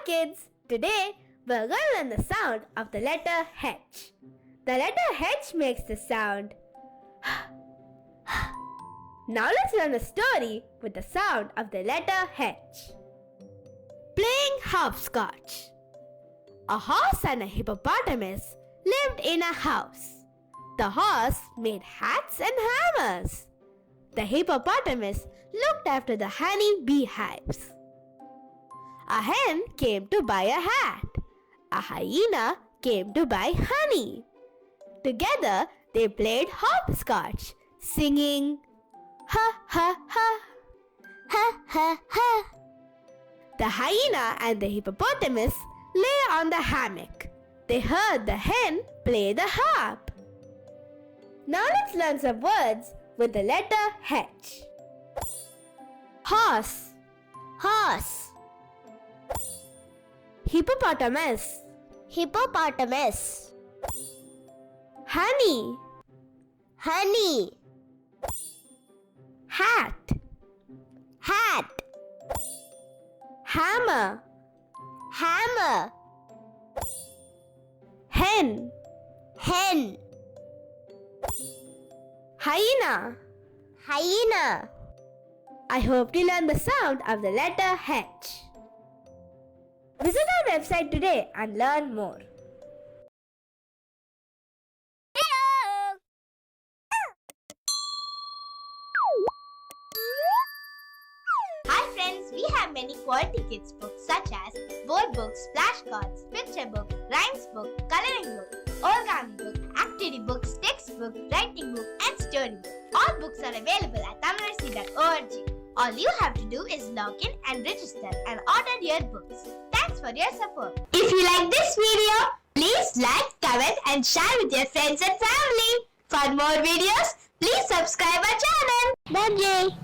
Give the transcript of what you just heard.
kids! Today we're going to learn the sound of the letter H. The letter H makes the sound. Now let's learn a story with the sound of the letter H. Playing hopscotch. A horse and a hippopotamus lived in a house. The horse made hats and hammers. The hippopotamus looked after the honey beehives. A hen came to buy a hat. A hyena came to buy honey. Together they played hopscotch, singing, ha ha ha, ha ha ha. The hyena and the hippopotamus lay on the hammock. They heard the hen play the harp. Now let's learn some words with the letter H. Horse, Horse, hippopotamus, hippopotamus, honey, honey, hat, hat, hammer, hammer, hen, hen, hyena. hyena. I hope you learned the sound of the letter H. Visit our website today and learn more. Hi friends, we have many quality kids books such as board books, flashcards, picture book, rhymes book, coloring book, origami book, activity books, textbook, writing book and story book. All books are available at Tamilarasi.org. All you have to do is log in and register and order your books. Thanks for your support. If you like this video, please like, comment and share with your friends and family. For more videos, please subscribe our channel. Bye.